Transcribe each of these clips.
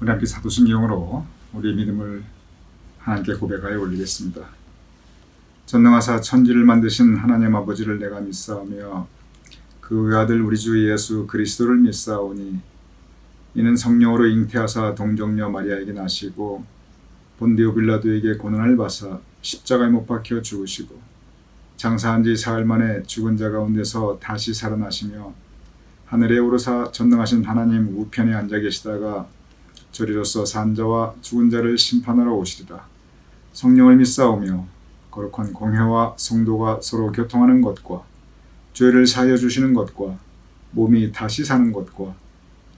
우리 함께 사도신경으로 우리 믿음을 하나님께 고백하여 올리겠습니다. 전능하사 천지를 만드신 하나님 아버지를 내가 믿사오며 그 외아들 우리 주 예수 그리스도를 믿사오니 이는 성령으로 잉태하사 동정녀 마리아에게 나시고 본디오 빌라도에게 고난을 받사 십자가에 못 박혀 죽으시고 장사한 지 사흘 만에 죽은 자 가운데서 다시 살아나시며 하늘에 오르사 전능하신 하나님 우편에 앉아 계시다가 저리로서 산 자와 죽은 자를 심판하러 오시리라. 성령을 믿사오며 거룩한 공회와 성도가 서로 교통하는 것과 죄를 사하여 주시는 것과 몸이 다시 사는 것과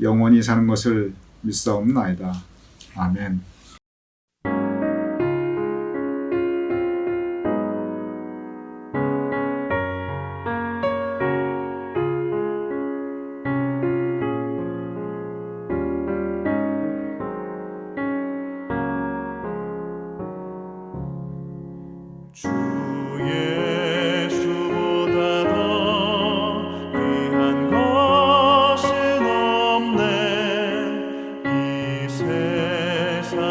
영원히 사는 것을 믿사옵나이다. 아멘. 주 예수보다 더 귀한 것은 없네. 이 세상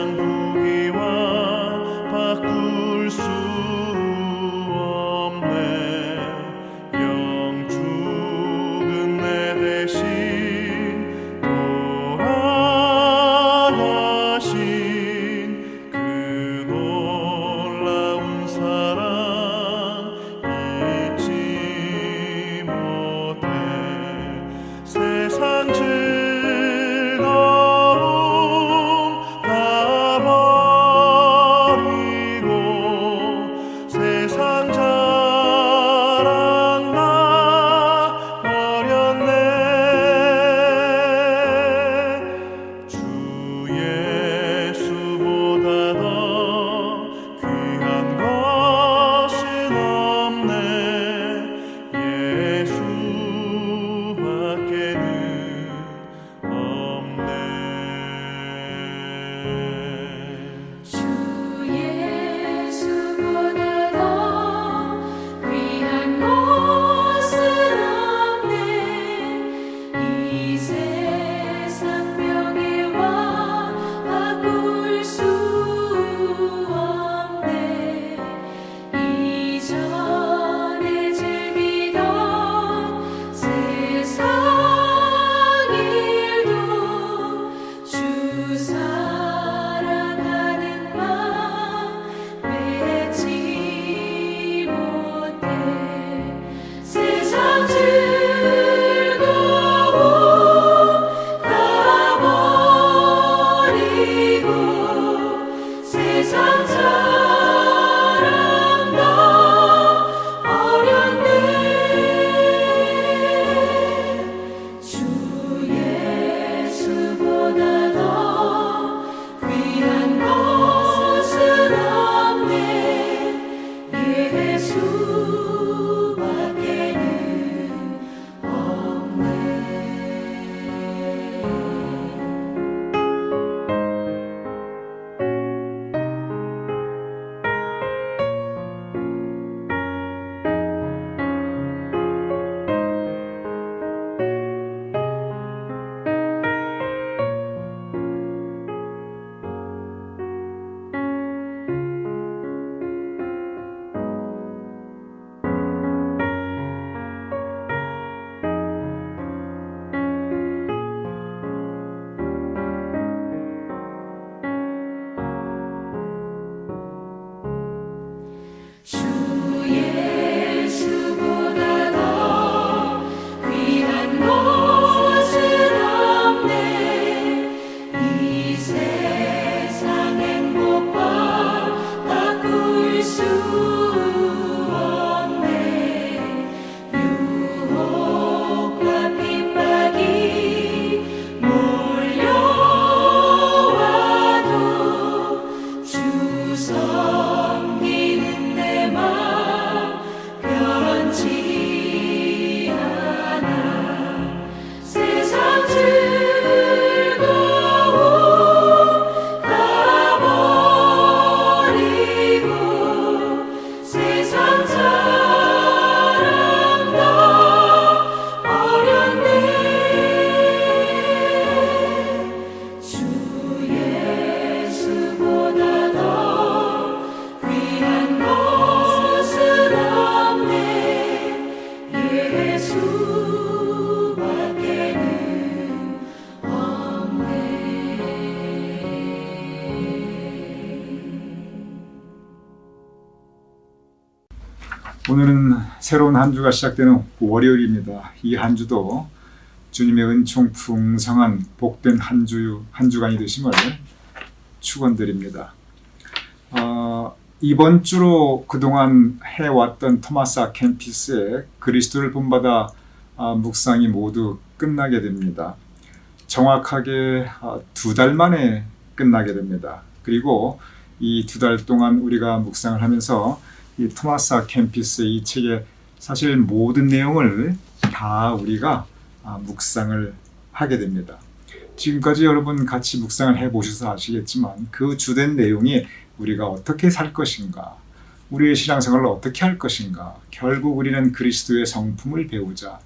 새로운 한 주가 시작되는 월요일입니다. 이 한 주도 주님의 은총 풍성한 복된 한 주간이 되심을 축원드립니다. 이번 주로 그동안 해왔던 토마스 아 캠피스의 그리스도를 본받아 묵상이 모두 끝나게 됩니다. 정확하게 2달 만에 끝나게 됩니다. 그리고 이 2달 동안 우리가 묵상을 하면서 이 토마스 아 캠피스의 이 책의 사실 모든 내용을 다 우리가 묵상을 하게 됩니다. 지금까지 여러분 같이 묵상을 해보셔서 아시겠지만 그 주된 내용이 우리가 어떻게 살 것인가, 우리의 신앙생활을 어떻게 할 것인가, 결국 우리는 그리스도의 성품을 배우자,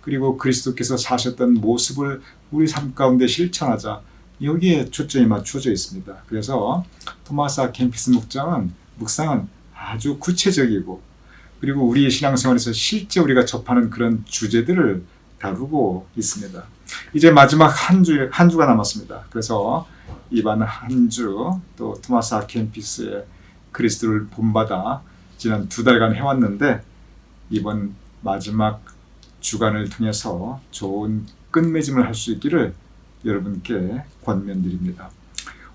그리고 그리스도께서 사셨던 모습을 우리 삶 가운데 실천하자, 여기에 초점이 맞춰져 있습니다. 그래서 토마스 아 캠피스 묵상은 아주 구체적이고, 그리고 우리의 신앙생활에서 실제 우리가 접하는 그런 주제들을 다루고 있습니다. 이제 마지막 한 주가 남았습니다. 그래서 이번 한 주 또 토마스 아 캠피스의 그리스도를 본받아 지난 2달간 해왔는데 이번 마지막 주간을 통해서 좋은 끝맺음을 할 수 있기를 여러분께 권면드립니다.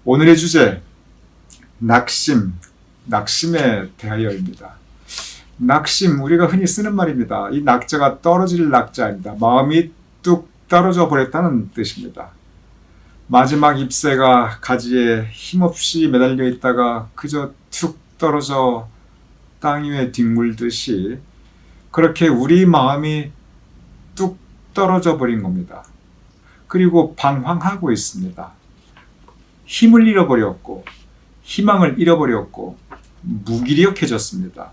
오늘의 주제 낙심에 대하여입니다. 낙심, 우리가 흔히 쓰는 말입니다. 이 낙자가 떨어질 낙자입니다. 마음이 뚝 떨어져 버렸다는 뜻입니다. 마지막 잎새가 가지에 힘없이 매달려 있다가 그저 툭 떨어져 땅 위에 뒹굴듯이 그렇게 우리 마음이 뚝 떨어져 버린 겁니다. 그리고 방황하고 있습니다. 힘을 잃어버렸고 희망을 잃어버렸고 무기력해졌습니다.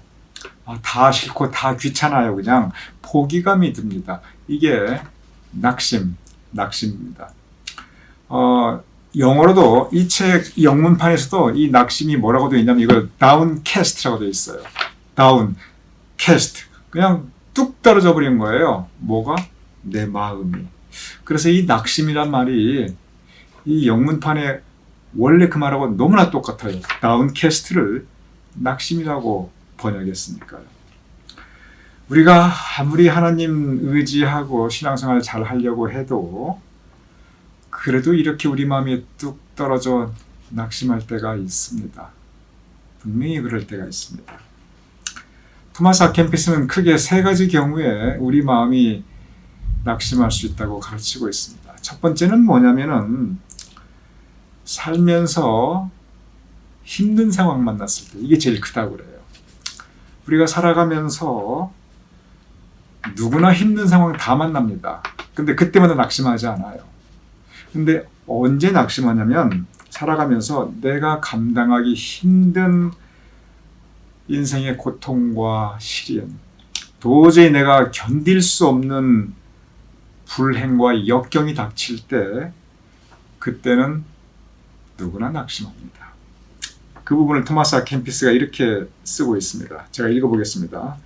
다 싫고 다 귀찮아요. 그냥 포기감이 듭니다. 이게 낙심입니다. 영어로도 이 책 영문판에서도 이 낙심이 뭐라고 되어 있냐면 이걸 downcast라고 되어 있어요. downcast. 그냥 뚝 떨어져 버린 거예요. 뭐가? 내 마음이. 그래서 이 낙심이란 말이 이 영문판에 원래 그 말하고 너무나 똑같아요. downcast를 낙심이라고 번역했으니까요. 우리가 아무리 하나님 의지하고 신앙생활 잘 하려고 해도 그래도 이렇게 우리 마음이 뚝 떨어져 낙심할 때가 있습니다. 분명히 그럴 때가 있습니다. 토마스 아 캠피스는 크게 3가지 경우에 우리 마음이 낙심할 수 있다고 가르치고 있습니다. 첫 번째는 뭐냐면은 살면서 힘든 상황 만났을 때 이게 제일 크다고 그래요. 우리가 살아가면서 누구나 힘든 상황 다 만납니다. 근데 그때마다 낙심하지 않아요. 근데 언제 낙심하냐면 살아가면서 내가 감당하기 힘든 인생의 고통과 시련, 도저히 내가 견딜 수 없는 불행과 역경이 닥칠 때 그때는 누구나 낙심합니다. 그 부분을 토마스 아 캠피스가 이렇게 쓰고 있습니다. 제가 읽어보겠습니다.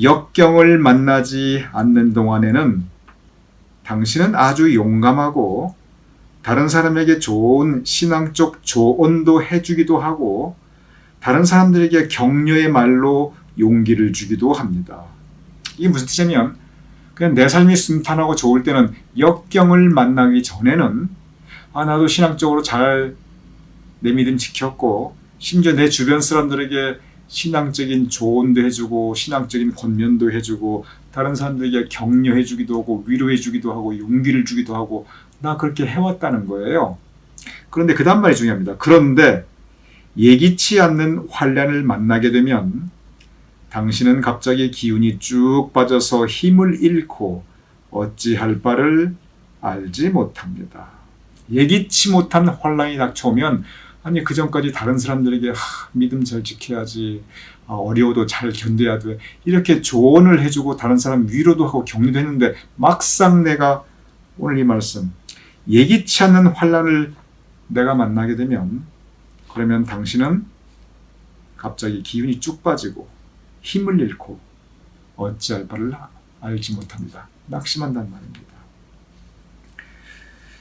역경을 만나지 않는 동안에는 당신은 아주 용감하고 다른 사람에게 좋은 신앙적 조언도 해주기도 하고 다른 사람들에게 격려의 말로 용기를 주기도 합니다. 이게 무슨 뜻이냐면 그냥 내 삶이 순탄하고 좋을 때는 역경을 만나기 전에는 나도 신앙적으로 잘 내 믿음 지켰고 심지어 내 주변 사람들에게 신앙적인 조언도 해주고 신앙적인 권면도 해주고 다른 사람들에게 격려해주기도 하고 위로해주기도 하고 용기를 주기도 하고 나 그렇게 해왔다는 거예요. 그런데 그 다음 말이 중요합니다. 그런데 예기치 않는 환난을 만나게 되면 당신은 갑자기 기운이 쭉 빠져서 힘을 잃고 어찌할 바를 알지 못합니다. 예기치 못한 환난이 닥쳐오면 아니 그 전까지 다른 사람들에게 믿음 잘 지켜야지, 어려워도 잘 견뎌야 돼, 이렇게 조언을 해주고 다른 사람 위로도 하고 격려도 했는데 막상 내가 오늘 이 말씀 예기치 않는 환난을 내가 만나게 되면 그러면 당신은 갑자기 기운이 쭉 빠지고 힘을 잃고 어찌할 바를 알지 못합니다. 낙심한다는 말입니다.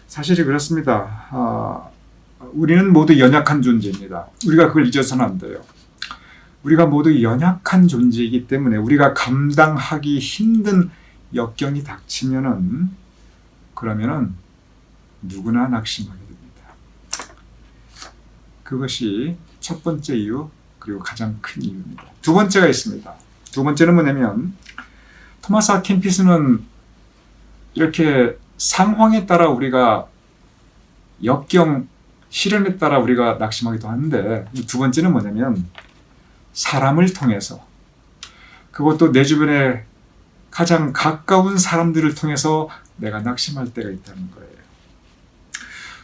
사실이 그렇습니다. 우리는 모두 연약한 존재입니다. 우리가 그걸 잊어서는 안 돼요. 우리가 모두 연약한 존재이기 때문에 우리가 감당하기 힘든 역경이 닥치면은 그러면은 누구나 낙심하게 됩니다. 그것이 첫 번째 이유, 그리고 가장 큰 이유입니다. 두 번째가 있습니다. 두 번째는 뭐냐면 토마스 아 캠피스는 이렇게 상황에 따라 우리가 역경, 시련에 따라 우리가 낙심하기도 하는데 두 번째는 뭐냐면 사람을 통해서, 그것도 내 주변에 가장 가까운 사람들을 통해서 내가 낙심할 때가 있다는 거예요.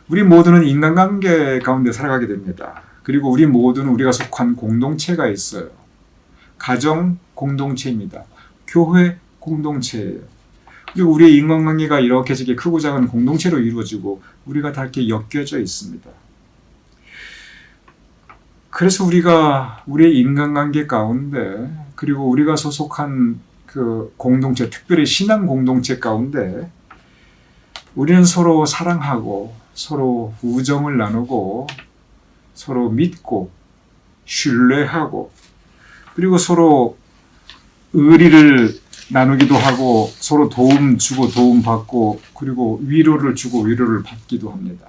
우리 모두는 인간관계 가운데 살아가게 됩니다. 그리고 우리 모두는 우리가 속한 공동체가 있어요. 가정 공동체입니다. 교회 공동체예요. 그리고 우리의 인간관계가 이렇게 저렇게 크고 작은 공동체로 이루어지고 우리가 다 이렇게 엮여져 있습니다. 그래서 우리가 우리의 인간관계 가운데, 그리고 우리가 소속한 그 공동체, 특별히 신앙 공동체 가운데 우리는 서로 사랑하고 서로 우정을 나누고 서로 믿고 신뢰하고 그리고 서로 의리를 나누기도 하고 서로 도움 주고 도움 받고 그리고 위로를 주고 위로를 받기도 합니다.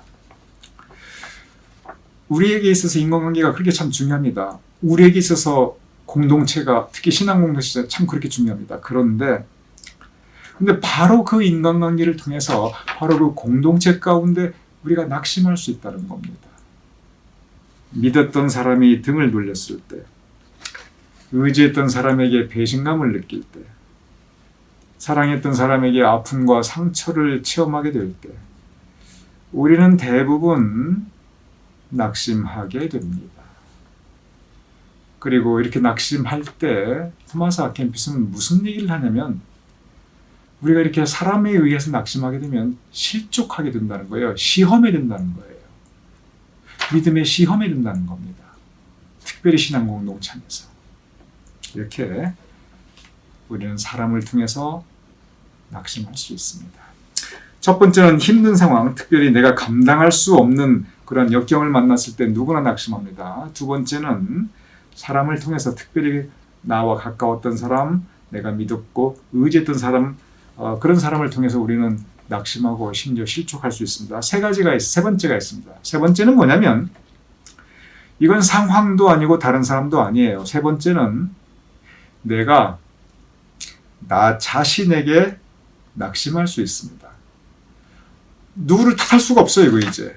우리에게 있어서 인간관계가 그렇게 참 중요합니다. 우리에게 있어서 공동체가, 특히 신앙 공동체가 참 그렇게 중요합니다. 근데 바로 그 인간관계를 통해서 바로 그 공동체 가운데 우리가 낙심할 수 있다는 겁니다. 믿었던 사람이 등을 돌렸을 때, 의지했던 사람에게 배신감을 느낄 때, 사랑했던 사람에게 아픔과 상처를 체험하게 될 때, 우리는 대부분 낙심하게 됩니다. 그리고 이렇게 낙심할 때 토마스 아 캠피스는 무슨 얘기를 하냐면 우리가 이렇게 사람에 의해서 낙심하게 되면 실족하게 된다는 거예요. 시험에 된다는 거예요. 믿음의 시험에 된다는 겁니다. 특별히 신앙 공동체에서. 이렇게 우리는 사람을 통해서 낙심할 수 있습니다. 첫 번째는 힘든 상황, 특별히 내가 감당할 수 없는 그런 역경을 만났을 때 누구나 낙심합니다. 두 번째는 사람을 통해서, 특별히 나와 가까웠던 사람, 내가 믿었고 의지했던 사람, 그런 사람을 통해서 우리는 낙심하고 심지어 실족할 수 있습니다. 세 번째가 있습니다. 세 번째는 뭐냐면 이건 상황도 아니고 다른 사람도 아니에요. 세 번째는 내가 나 자신에게 낙심할 수 있습니다. 누구를 탓할 수가 없어요. 이거 이제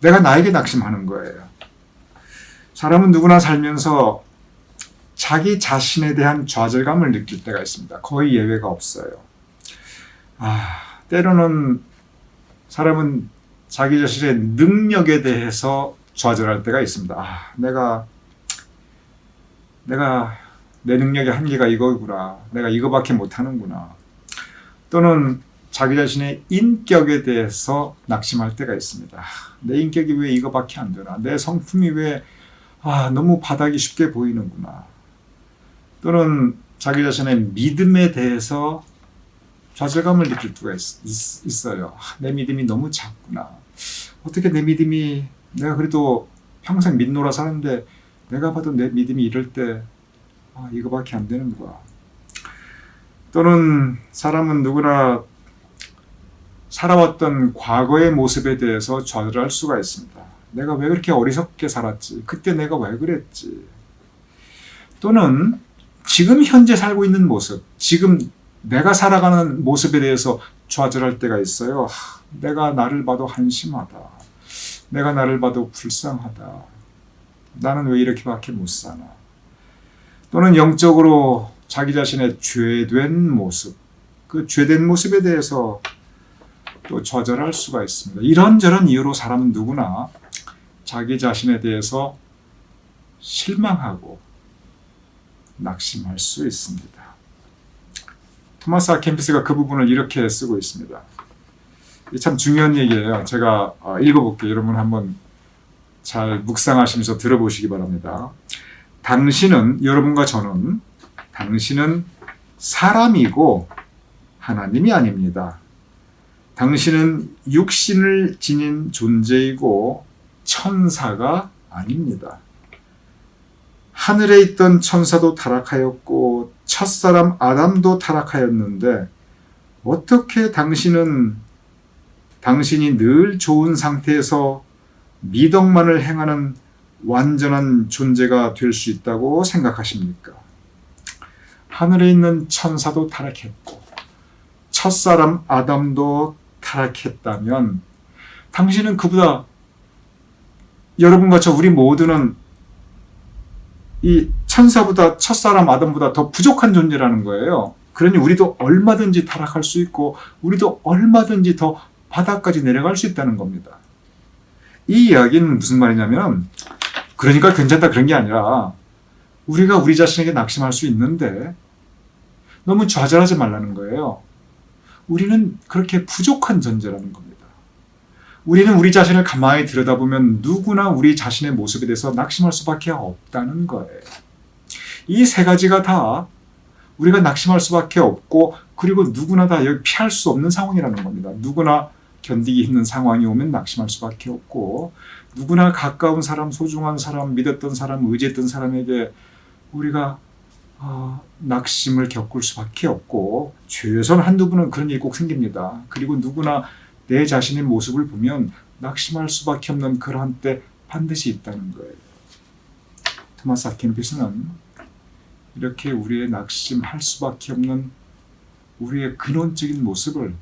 내가 나에게 낙심하는 거예요. 사람은 누구나 살면서 자기 자신에 대한 좌절감을 느낄 때가 있습니다. 거의 예외가 없어요. 때로는 사람은 자기 자신의 능력에 대해서 좌절할 때가 있습니다. 내가 내 능력의 한계가 이거구나. 내가 이거밖에 못하는구나. 또는 자기 자신의 인격에 대해서 낙심할 때가 있습니다. 내 인격이 왜 이거밖에 안 되나? 내 성품이 왜 너무 바닥이 쉽게 보이는구나. 또는 자기 자신의 믿음에 대해서 좌절감을 느낄 수가 있어요. 내 믿음이 너무 작구나. 어떻게 내 믿음이, 내가 그래도 평생 믿노라 사는데 내가 봐도 내 믿음이 이럴 때 이거밖에 안 되는 거야. 또는 사람은 누구나 살아왔던 과거의 모습에 대해서 좌절할 수가 있습니다. 내가 왜 그렇게 어리석게 살았지? 그때 내가 왜 그랬지? 또는 지금 현재 살고 있는 모습, 지금 내가 살아가는 모습에 대해서 좌절할 때가 있어요. 내가 나를 봐도 한심하다. 내가 나를 봐도 불쌍하다. 나는 왜 이렇게밖에 못 사나? 또는 영적으로 자기 자신의 죄된 모습, 그 죄된 모습에 대해서 또 좌절할 수가 있습니다. 이런저런 이유로 사람은 누구나 자기 자신에 대해서 실망하고 낙심할 수 있습니다. 토마스 아 캠피스가 그 부분을 이렇게 쓰고 있습니다. 참 중요한 얘기예요. 제가 읽어볼게요. 여러분 한번 잘 묵상하시면서 들어보시기 바랍니다. 여러분과 저는 당신은 사람이고 하나님이 아닙니다. 당신은 육신을 지닌 존재이고 천사가 아닙니다. 하늘에 있던 천사도 타락하였고 첫사람 아담도 타락하였는데 어떻게 당신이 늘 좋은 상태에서 미덕만을 행하는 완전한 존재가 될 수 있다고 생각하십니까? 하늘에 있는 천사도 타락했고 첫사람 아담도 타락했다면 당신은 그보다, 여러분과 저 우리 모두는 이 천사보다 첫사람 아담보다 더 부족한 존재라는 거예요. 그러니 우리도 얼마든지 타락할 수 있고 우리도 얼마든지 더 바닥까지 내려갈 수 있다는 겁니다. 이 이야기는 무슨 말이냐면, 그러니까 괜찮다 그런 게 아니라 우리가 우리 자신에게 낙심할 수 있는데 너무 좌절하지 말라는 거예요. 우리는 그렇게 부족한 존재라는 겁니다. 우리는 우리 자신을 가만히 들여다보면 누구나 우리 자신의 모습에 대해서 낙심할 수밖에 없다는 거예요. 이 세 가지가 다 우리가 낙심할 수밖에 없고, 그리고 누구나 다 여기 피할 수 없는 상황이라는 겁니다. 누구나 견디기 힘든 상황이 오면 낙심할 수밖에 없고, 누구나 가까운 사람, 소중한 사람, 믿었던 사람, 의지했던 사람에게 우리가 낙심을 겪을 수밖에 없고, 최소한 한두 분은 그런 일이 꼭 생깁니다. 그리고 누구나 내 자신의 모습을 보면 낙심할 수밖에 없는 그러한 때 반드시 있다는 거예요. 토마스 아켄피스는 이렇게 우리의 낙심할 수밖에 없는 우리의 근원적인 모습을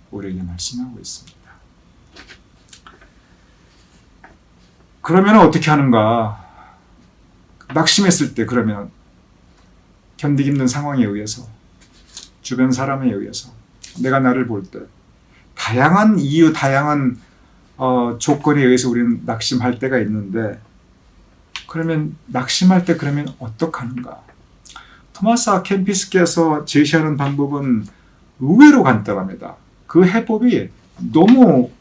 우리에게 말씀하고 있습니다. 그러면 어떻게 하는가? 낙심했을 때 그러면 견디기 힘든 상황에 의해서, 주변 사람에 의해서, 내가 나를 볼 때 다양한 이유, 다양한 조건에 의해서 우리는 낙심할 때가 있는데, 그러면 낙심할 때 그러면 어떡하는가? 토마스 아켄피스께서 제시하는 방법은 의외로 간단합니다. 그 해법이 너무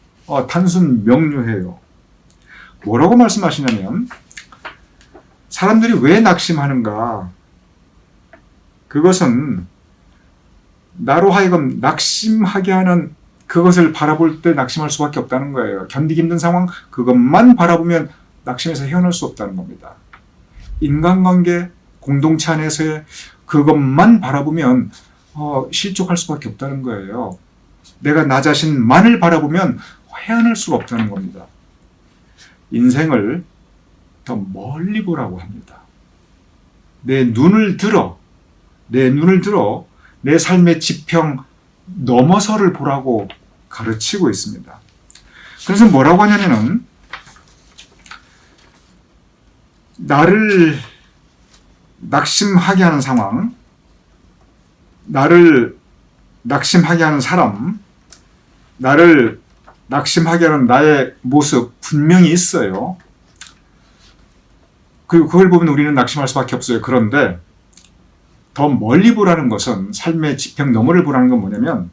단순 명료해요. 뭐라고 말씀하시냐면, 사람들이 왜 낙심하는가? 그것은 나로 하여금 낙심하게 하는 그것을 바라볼 때 낙심할 수밖에 없다는 거예요. 견디기 힘든 상황, 그것만 바라보면 낙심에서 헤어날 수 없다는 겁니다. 인간관계, 공동체 안에서의 그것만 바라보면 실족할 수밖에 없다는 거예요. 내가 나 자신만을 바라보면 헤어날 수가 없다는 겁니다. 인생을 더 멀리 보라고 합니다. 내 눈을 들어 내 삶의 지평 넘어서를 보라고 가르치고 있습니다. 그래서 뭐라고 하냐면은, 나를 낙심하게 하는 상황, 나를 낙심하게 하는 사람, 나를 낙심하게 하는 나의 모습 분명히 있어요. 그리고 그걸 보면 우리는 낙심할 수밖에 없어요. 그런데 더 멀리 보라는 것은, 삶의 지평 너머를 보라는 건 뭐냐면,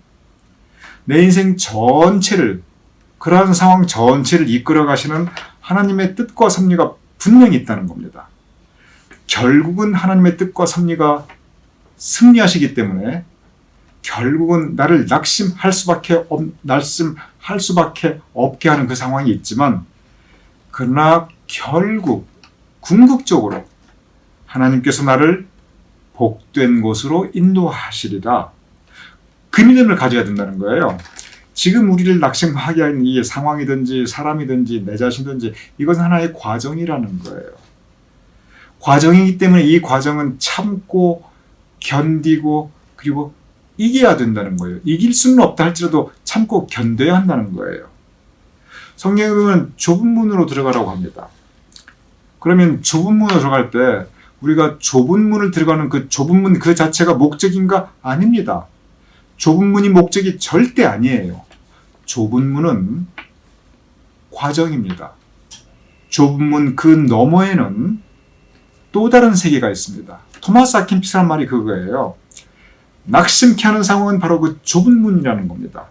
내 인생 전체를, 그러한 상황 전체를 이끌어 가시는 하나님의 뜻과 섭리가 분명히 있다는 겁니다. 결국은 하나님의 뜻과 섭리가 승리하시기 때문에 결국은 나를 낙심할 수밖에 없게 하는 그 상황이 있지만, 그러나 결국 궁극적으로 하나님께서 나를 복된 곳으로 인도하시리라. 그 믿음을 가져야 된다는 거예요. 지금 우리를 낙심하게 하는 이 상황이든지 사람이든지 내 자신이든지 이건 하나의 과정이라는 거예요. 과정이기 때문에 이 과정은 참고 견디고 그리고 이겨야 된다는 거예요. 이길 수는 없다 할지라도 참고 견뎌야 한다는 거예요. 성경에 보면 좁은 문으로 들어가라고 합니다. 그러면 좁은 문으로 들어갈 때 우리가 좁은 문을 들어가는 그 좁은 문 그 자체가 목적인가? 아닙니다. 좁은 문이 목적이 절대 아니에요. 좁은 문은 과정입니다. 좁은 문 그 너머에는 또 다른 세계가 있습니다. 토마스 아켄피스란 말이 그거예요. 낙심케 하는 상황은 바로 그 좁은 문이라는 겁니다.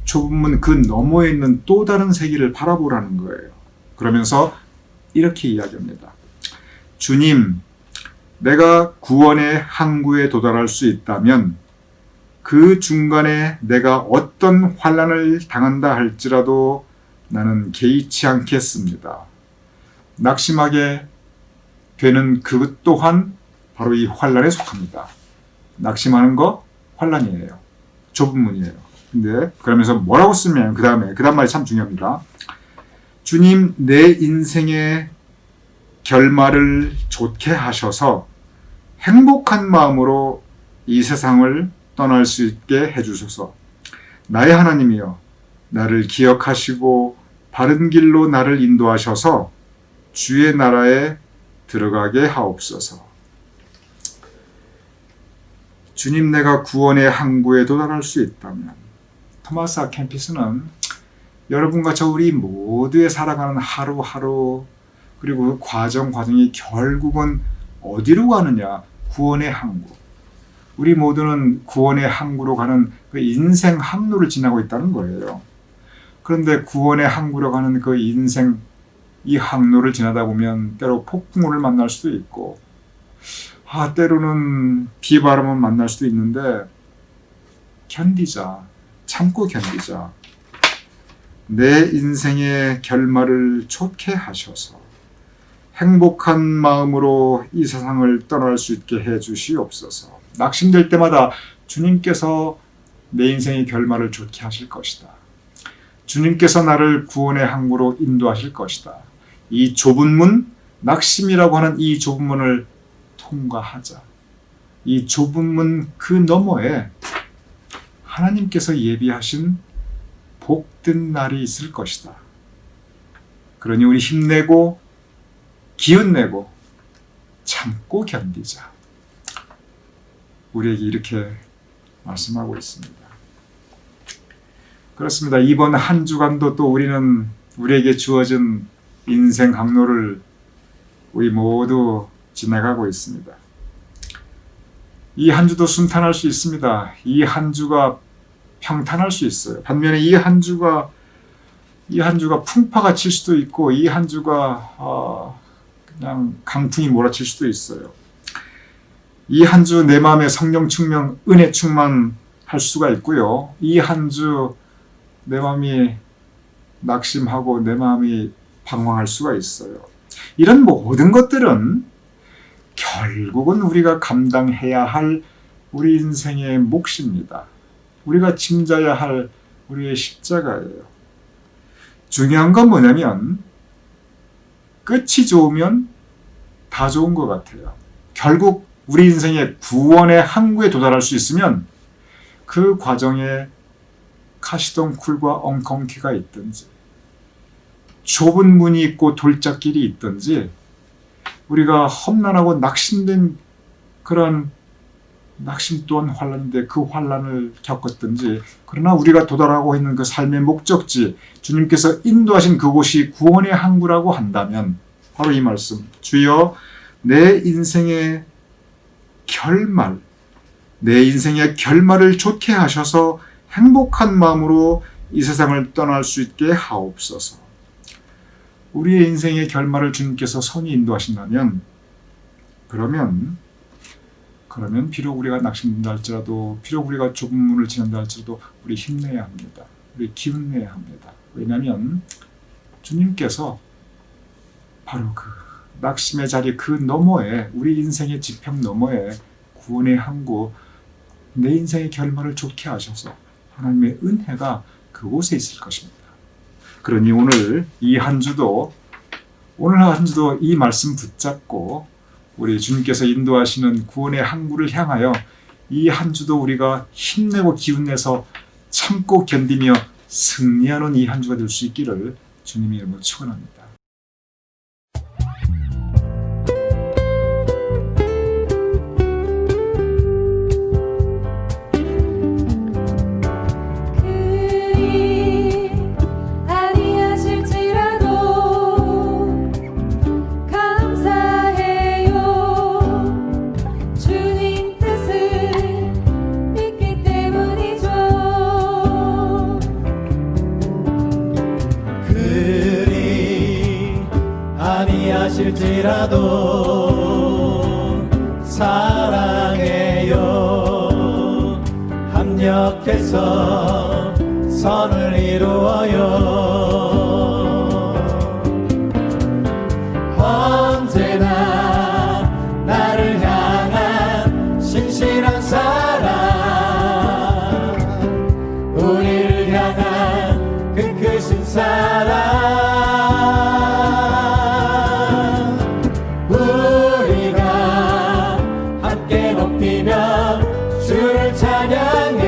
좁은 문 그 너머에 있는 또 다른 세계를 바라보라는 거예요. 그러면서 이렇게 이야기합니다. 주님, 내가 구원의 항구에 도달할 수 있다면 그 중간에 내가 어떤 환난을 당한다 할지라도 나는 개의치 않겠습니다. 낙심하게 되는 그것 또한 바로 이 환란에 속합니다. 낙심하는 거 환란이에요. 좁은 문이에요. 근데 그러면서 뭐라고 쓰면 그 다음 말이 참 중요합니다. 주님 내 인생의 결말을 좋게 하셔서 행복한 마음으로 이 세상을 떠날 수 있게 해주소서. 나의 하나님이여 나를 기억하시고 바른 길로 나를 인도하셔서 주의 나라에 들어가게 하옵소서. 주님 내가 구원의 항구에 도달할 수 있다면 토마스 아 캠피스는 여러분과 저 우리 모두의 살아가는 하루하루 그리고 그 과정이 결국은 어디로 가느냐? 구원의 항구. 우리 모두는 구원의 항구로 가는 그 인생 항로를 지나고 있다는 거예요. 그런데 구원의 항구로 가는 그 인생 이 항로를 지나다 보면 때로 폭풍우를 만날 수도 있고 때로는 비바람을 만날 수도 있는데 견디자. 참고 견디자. 내 인생의 결말을 좋게 하셔서 행복한 마음으로 이 세상을 떠날 수 있게 해 주시옵소서. 낙심될 때마다 주님께서 내 인생의 결말을 좋게 하실 것이다. 주님께서 나를 구원의 항구로 인도하실 것이다. 이 좁은 문, 낙심이라고 하는 이 좁은 문을 통과하자. 이 좁은 문 그 너머에 하나님께서 예비하신 복된 날이 있을 것이다. 그러니 우리 힘내고 기운내고 참고 견디자. 우리에게 이렇게 말씀하고 있습니다. 그렇습니다. 이번 한 주간도 또 우리는 우리에게 주어진 인생 항로를 우리 모두 지나가고 있습니다. 이 한 주도 순탄할 수 있습니다. 이 한 주가 평탄할 수 있어요. 반면에 이 한 주가 풍파가 칠 수도 있고 이 한 주가 그냥 강풍이 몰아칠 수도 있어요. 이 한 주 내 마음에 성령 충만, 은혜 충만할 수가 있고요. 이 한 주 내 마음이 낙심하고 내 마음이 방황할 수가 있어요. 이런 모든 것들은 결국은 우리가 감당해야 할 우리 인생의 몫입니다. 우리가 짐져야 할 우리의 십자가예요. 중요한 건 뭐냐면 끝이 좋으면 다 좋은 것 같아요. 결국 우리 인생의 구원의 항구에 도달할 수 있으면 그 과정에 가시덩굴과 엉겅퀴가 있든지 좁은 문이 있고 돌짝길이 있든지 우리가 험난하고 낙심된 그런 낙심 또한 환란인데 그 환란을 겪었든지 그러나 우리가 도달하고 있는 그 삶의 목적지 주님께서 인도하신 그곳이 구원의 항구라고 한다면 바로 이 말씀 주여 내 인생의 결말을 좋게 하셔서 행복한 마음으로 이 세상을 떠날 수 있게 하옵소서. 우리의 인생의 결말을 주님께서 선히 인도하신다면 그러면 비록 우리가 낙심된다 할지라도 비록 우리가 좁은 문을 지난다 할지라도 우리 힘내야 합니다. 우리 기운내야 합니다. 왜냐하면 주님께서 바로 그 낙심의 자리 그 너머에 우리 인생의 지평 너머에 구원의 항구 내 인생의 결말을 좋게 하셔서 하나님의 은혜가 그곳에 있을 것입니다. 그러니 오늘 한 주도 이 말씀 붙잡고 우리 주님께서 인도하시는 구원의 항구를 향하여 이 한 주도 우리가 힘내고 기운내서 참고 견디며 승리하는 이 한 주가 될 수 있기를 주님의 이름으로 축원합니다. 아니하실지라도 사랑해요 합력해서 선을 이루어요 언제나 사랑 우리가 함께 높이며 주를 찬양해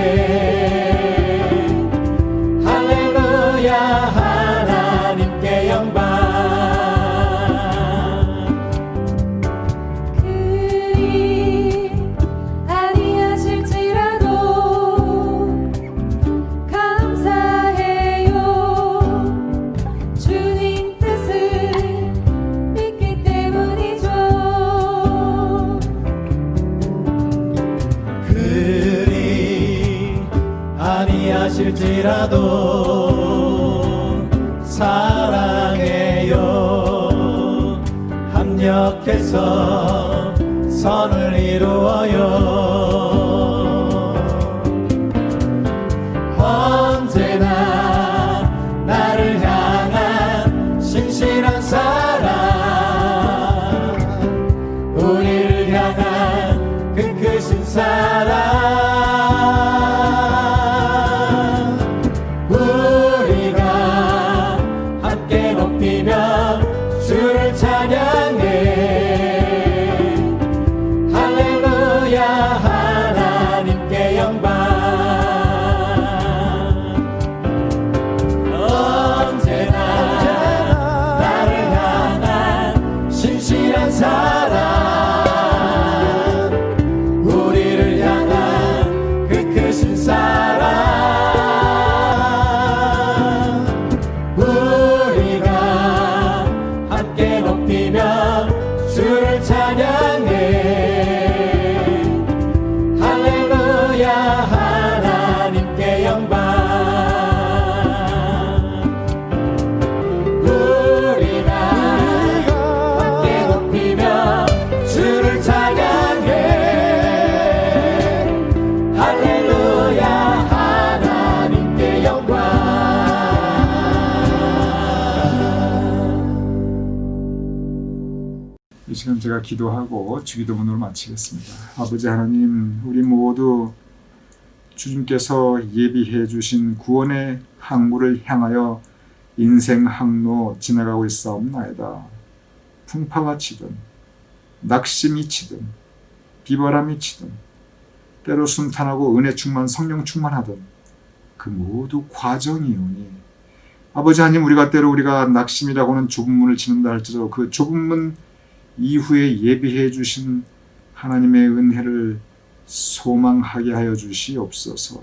할렐루야 하나님께 영광 그리 아니하실지라도 감사해요 주님 뜻을 믿기 때문이죠 그리 아니하실지라도 사랑해요 합력해서 선을 이루어요 언제나 나를 향한 신실한 사랑 우리를 향한 그 크신 사랑 우리가 함께 높이며 주를 찬양해 할렐루야 하나님께 영광 언제나 나를 향한 신실한 사랑 우리를 향한 그 크신 사랑 우리가 함께 높이며 주를 찬양해 할렐루야 하나님께 영광 우리가 함께 높이며 주를 찬양해 할렐루야 하나님께 영광 이 시간 제가 기도하고 주기도문으로 마치겠습니다. 아버지 하나님, 우리 모두 주님께서 예비해 주신 구원의 항구를 향하여 인생 항로 지나가고 있사옵나이다. 풍파가 치든 낙심이 치든 비바람이 치든 때로 순탄하고 은혜 충만 성령 충만하든 그 모두 과정이오니 아버지 하나님, 우리가 때로 우리가 낙심이라고는 좁은 문을 치는다 할지라도 그 좁은 문 이후에 예비해 주신 하나님의 은혜를 소망하게 하여 주시옵소서.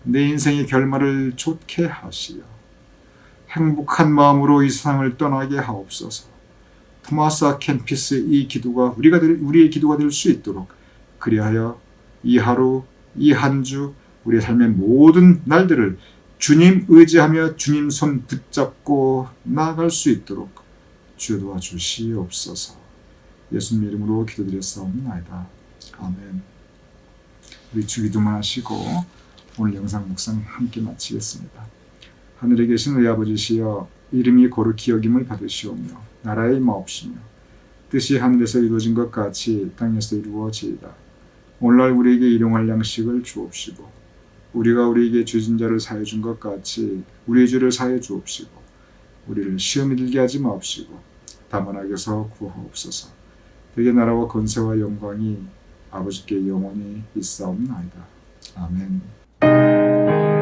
내 인생의 결말을 좋게 하시어 행복한 마음으로 이 세상을 떠나게 하옵소서. 토마스 아 캠피스의 이 기도가 우리의 기도가 될 수 있도록 그리하여 이 하루, 이 한 주 우리의 삶의 모든 날들을 주님 의지하며 주님 손 붙잡고 나아갈 수 있도록 주여 도와주시옵소서. 예수님 이름으로 기도드렸사옵나이다. 아멘. 우리 주기도만 하시고 오늘 영상 묵상 함께 마치겠습니다. 하늘에 계신 우리 아버지시여, 이름이 거룩히 여김을 받으시오며 나라의 마옵시며 뜻이 하늘에서 이루어진 것 같이 땅에서 이루어지이다. 오늘날 우리에게 일용할 양식을 주옵시고 우리가 우리에게 죄진 자를 사해 준 것 같이 우리의 죄를 사해 주옵시고 우리를 시험에 들게 하지 마옵시고 다만 악에서 구하옵소서. 되게 나라와 권세와 영광이 아버지께 영원히 있사옵나이다. 아멘.